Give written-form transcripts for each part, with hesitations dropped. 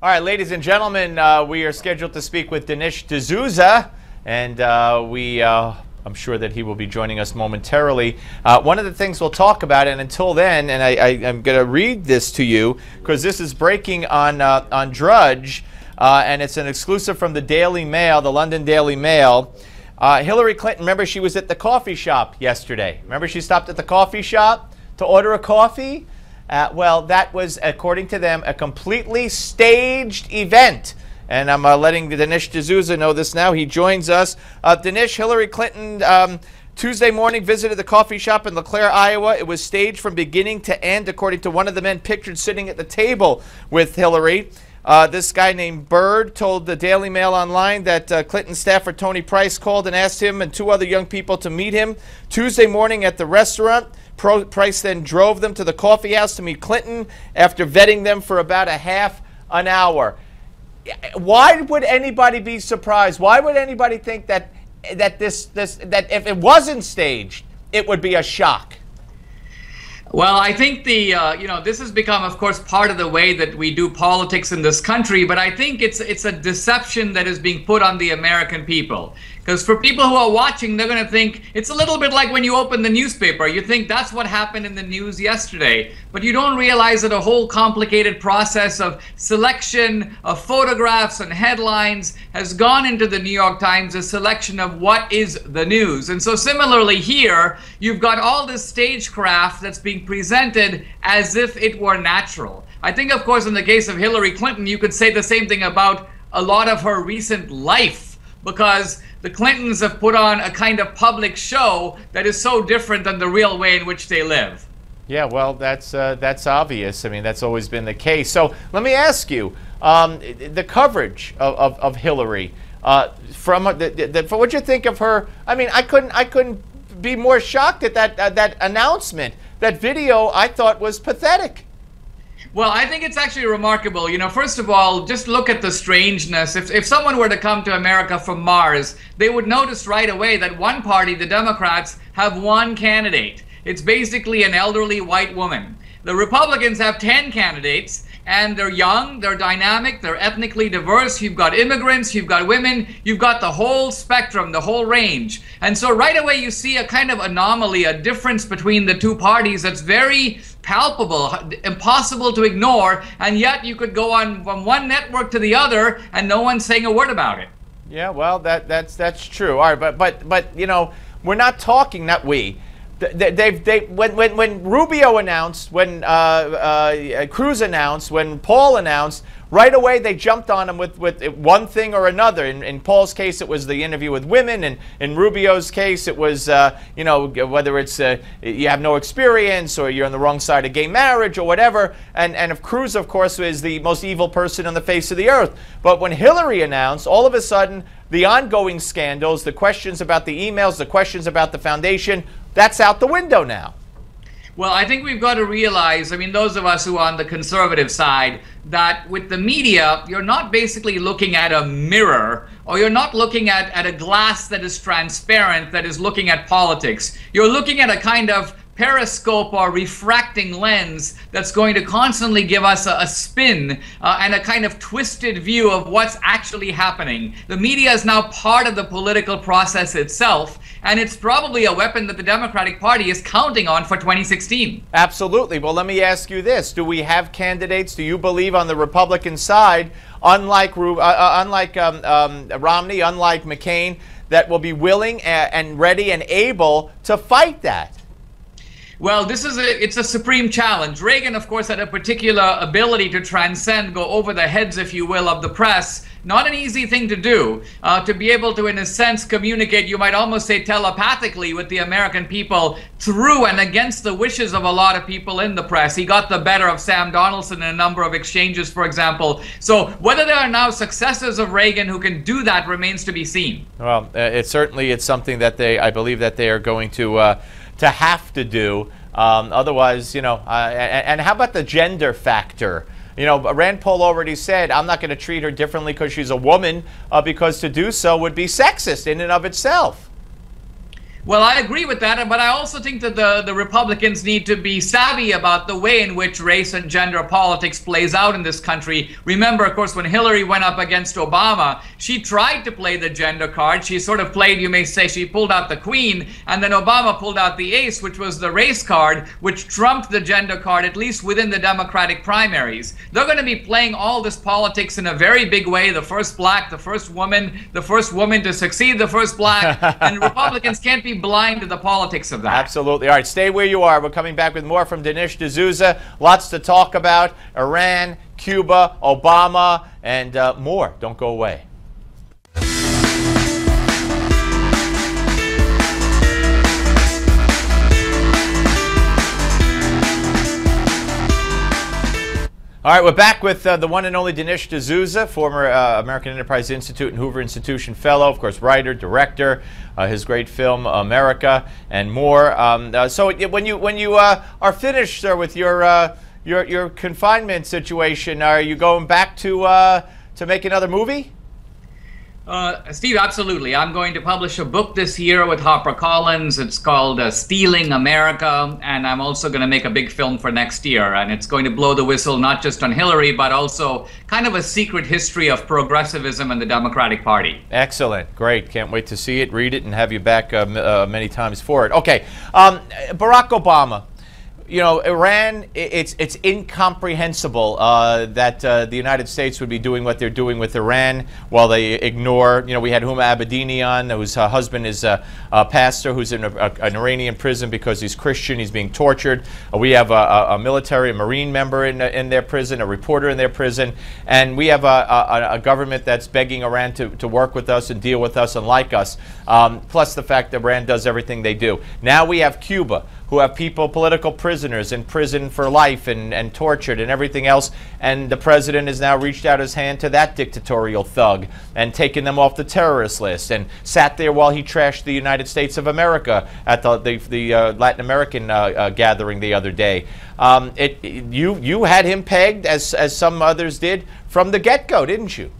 All right, ladies and gentlemen, we are scheduled to speak with Dinesh D'Souza, and I'm sure that he will be joining us momentarily. One of the things we'll talk about, and until then, and I'm going to read this to you because this is breaking on Drudge, and it's an exclusive from the Daily Mail, the London Daily Mail. Hillary Clinton, remember she was at the coffee shop yesterday. Remember she stopped at the coffee shop to order a coffee? Well, that was, according to them, a completely staged event. And I'm letting Dinesh D'Souza know this now. He joins us. Dinesh, Hillary Clinton Tuesday morning visited the coffee shop in LeClaire, Iowa. It was staged from beginning to end, according to one of the men pictured sitting at the table with Hillary. This guy named Bird told the Daily Mail Online that Clinton staffer Tony Price called and asked him and two other young people to meet him Tuesday morning at the restaurant. Price then drove them to the coffee house to meet Clinton after vetting them for about a half an hour. Why would anybody be surprised? Why would anybody think that that if it wasn't staged, it would be a shock? Well, I think this has become, of course, part of the way that we do politics in this country, but I think it's a deception that is being put on the American people. Because for people who are watching, they're going to think it's a little bit like when you open the newspaper. You think that's what happened in the news yesterday, but you don't realize that a whole complicated process of selection of photographs and headlines has gone into the New York Times, a selection of what is the news. And so similarly here, you've got all this stagecraft that's being presented as if it were natural. I think, of course, in the case of Hillary Clinton, you could say the same thing about a lot of her recent life, because the Clintons have put on a kind of public show that is so different than the real way in which they live. Yeah, well, that's obvious. I mean, that's always been the case. So let me ask you, the coverage of Hillary, from what you think of her. I mean, I couldn't be more shocked at that announcement. That video I thought was pathetic. Well, I think it's actually remarkable. You know, first of all, just look at the strangeness. If someone were to come to America from Mars, they would notice right away that one party, the Democrats, have one candidate. It's basically an elderly white woman. The Republicans have 10 candidates, and they're young, they're dynamic, they're ethnically diverse. You've got immigrants, you've got women, you've got the whole spectrum, the whole range. And so right away you see a kind of anomaly, a difference between the two parties that's very palpable, impossible to ignore, and yet you could go on from one network to the other and no one's saying a word about it. Yeah, well, that's true. All right, but you know, we're not talking, not we. When Rubio announced, when Cruz announced, when Paul announced, right away they jumped on him with one thing or another. In Paul's case, it was the interview with women, and in Rubio's case, it was you know, whether it's you have no experience or you're on the wrong side of gay marriage or whatever. And if Cruz, of course, is the most evil person on the face of the earth. But when Hillary announced, all of a sudden, the ongoing scandals, the questions about the emails, the questions about the foundation, that's out the window now. Well, I think we've got to realize, I mean, those of us who are on the conservative side, that with the media, you're not basically looking at a mirror, or you're not looking at a glass that is transparent, that is looking at politics. You're looking at a kind of periscope or refracting lens that's going to constantly give us a spin and a kind of twisted view of what's actually happening. The media is now part of the political process itself, and it's probably a weapon that the Democratic Party is counting on for 2016. Absolutely. Well, let me ask you this. Do we have candidates, do you believe, on the Republican side, unlike Romney, unlike McCain, that will be willing and ready and able to fight that? Well, it's a supreme challenge. Reagan, of course, had a particular ability to transcend, go over the heads, if you will, of the press. Not an easy thing to do, to be able to, in a sense, communicate, you might almost say telepathically, with the American people through and against the wishes of a lot of people in the press. He got the better of Sam Donaldson in a number of exchanges, for example. So whether there are now successors of Reagan who can do that remains to be seen. Well, it's something that I believe that they are going to have to do. Otherwise, you know, and how about the gender factor? You know, Rand Paul already said, I'm not going to treat her differently because she's a woman, because to do so would be sexist in and of itself. Well, I agree with that, but I also think that the Republicans need to be savvy about the way in which race and gender politics plays out in this country. Remember, of course, when Hillary went up against Obama, she tried to play the gender card. She sort of played, you may say, she pulled out the queen, and then Obama pulled out the ace, which was the race card, which trumped the gender card, at least within the Democratic primaries. They're going to be playing all this politics in a very big way. The first black, the first woman to succeed, the first black, and Republicans can't be blind to the politics of that. Absolutely. All right, stay where you are. We're coming back with more from Dinesh D'Souza. Lots to talk about. Iran, Cuba, Obama, and more. Don't go away. All right, we're back with the one and only Dinesh D'Souza, former American Enterprise Institute and Hoover Institution Fellow, of course, writer, director, his great film America, and more. So when you are finished, sir, with your confinement situation, are you going back to make another movie? Steve, absolutely. I'm going to publish a book this year with HarperCollins. It's called Stealing America, and I'm also going to make a big film for next year, and it's going to blow the whistle not just on Hillary, but also kind of a secret history of progressivism and the Democratic Party. Excellent. Great. Can't wait to see it, read it, and have you back many times for it. Okay. Barack Obama. You know, Iran, it's incomprehensible that the United States would be doing what they're doing with Iran while they ignore, you know, we had Huma Abedini on, whose husband is a pastor who's in an Iranian prison because he's Christian, he's being tortured. We have a military, a Marine member in their prison, a reporter in their prison, and we have a government that's begging Iran to work with us and deal with us and like us, plus the fact that Iran does everything they do. Now we have Cuba, who have people, political prisoners in prison for life and tortured and everything else. And the president has now reached out his hand to that dictatorial thug and taken them off the terrorist list and sat there while he trashed the United States of America at the Latin American gathering the other day. You had him pegged, as some others did, from the get-go, didn't you?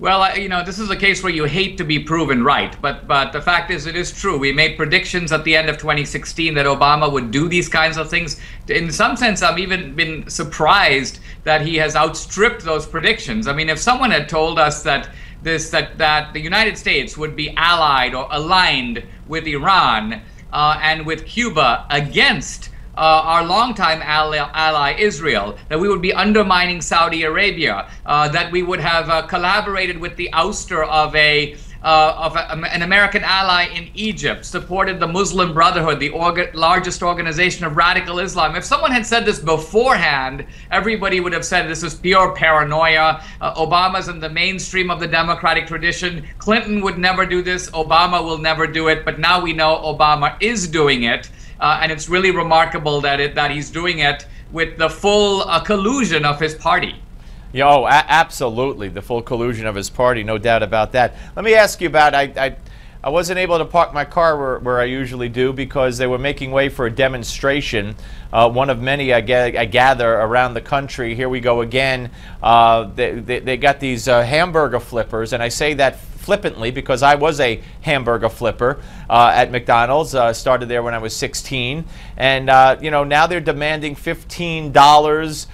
Well, you know, this is a case where you hate to be proven right, but the fact is, it is true. We made predictions at the end of 2016 that Obama would do these kinds of things. In some sense, I've even been surprised that he has outstripped those predictions. I mean, if someone had told us that the United States would be allied or aligned with Iran and with Cuba against our longtime ally Israel, that we would be undermining Saudi Arabia, that we would have collaborated with the ouster of an American ally in Egypt, supported the Muslim Brotherhood, the largest organization of radical Islam. If someone had said this beforehand, everybody would have said this is pure paranoia. Obama's in the mainstream of the Democratic tradition. Clinton would never do this. Obama will never do it. But now we know Obama is doing it. And it's really remarkable that he's doing it with the full collusion of his party. Oh, absolutely, the full collusion of his party, no doubt about that. Let me ask you about, I wasn't able to park my car where I usually do because they were making way for a demonstration, one of many I gather around the country. Here we go again. They got these hamburger flippers, and I say that flippantly because I was a hamburger flipper at McDonald's. Started there when I was 16, and you know, now they're demanding $15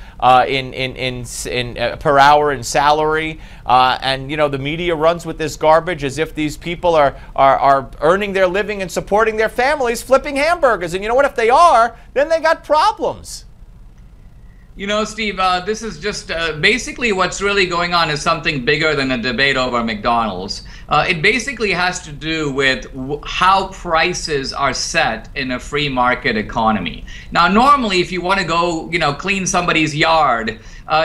per hour in salary, and you know, the media runs with this garbage as if these people are earning their living and supporting their families flipping hamburgers. And you know what? If they are, then they got problems. You know, Steve, this is just basically what's really going on is something bigger than a debate over McDonald's. It basically has to do with how prices are set in a free market economy. Now, normally, if you want to go, you know, clean somebody's yard,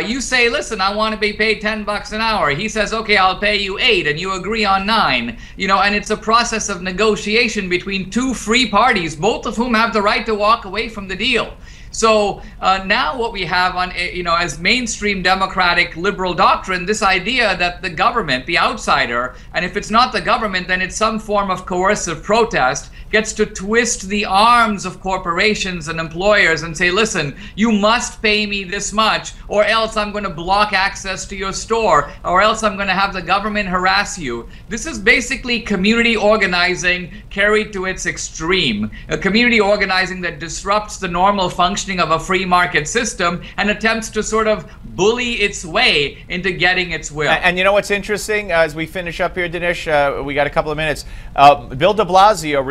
you say, listen, I want to be paid $10 an hour. He says, okay, I'll pay you $8, and you agree on $9. You know, and it's a process of negotiation between two free parties, both of whom have the right to walk away from the deal. So now what we have on, you know, as mainstream democratic liberal doctrine, this idea that the government, the outsider, and if it's not the government, then it's some form of coercive protest, gets to twist the arms of corporations and employers and say, listen, you must pay me this much, or else I'm going to block access to your store, or else I'm going to have the government harass you. This is basically community organizing carried to its extreme. A community organizing that disrupts the normal functioning of a free market system and attempts to sort of bully its way into getting its will. And you know what's interesting, as we finish up here, Dinesh, we got a couple of minutes. Bill de Blasio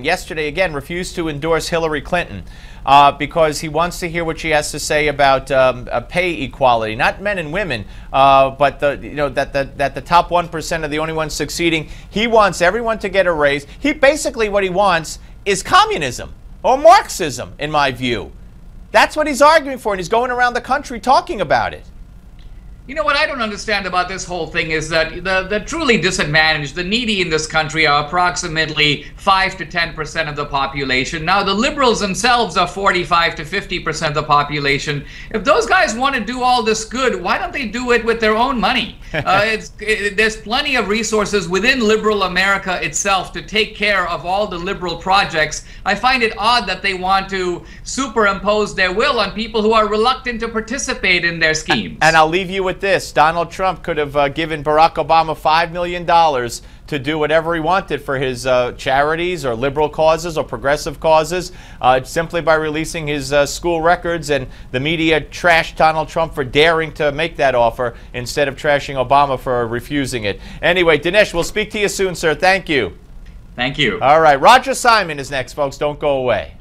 yesterday again, refused to endorse Hillary Clinton because he wants to hear what she has to say about pay equality, not men and women, but that the top 1% are the only ones succeeding. He wants everyone to get a raise. Basically what he wants is communism or Marxism, in my view. That's what he's arguing for, and he's going around the country talking about it. You know what I don't understand about this whole thing is that the truly disadvantaged, the needy in this country are approximately 5 to 10% of the population. Now, the liberals themselves are 45 to 50% of the population. If those guys want to do all this good, why don't they do it with their own money? There's plenty of resources within liberal America itself to take care of all the liberal projects. I find it odd that they want to superimpose their will on people who are reluctant to participate in their schemes. And I'll leave you with this. Donald Trump could have given Barack Obama $5 million to do whatever he wanted for his charities or liberal causes or progressive causes simply by releasing his school records, and the media trashed Donald Trump for daring to make that offer instead of trashing Obama for refusing it. Anyway, Dinesh, we'll speak to you soon, sir. Thank you. Thank you. All right, Roger Simon is next, folks. Don't go away.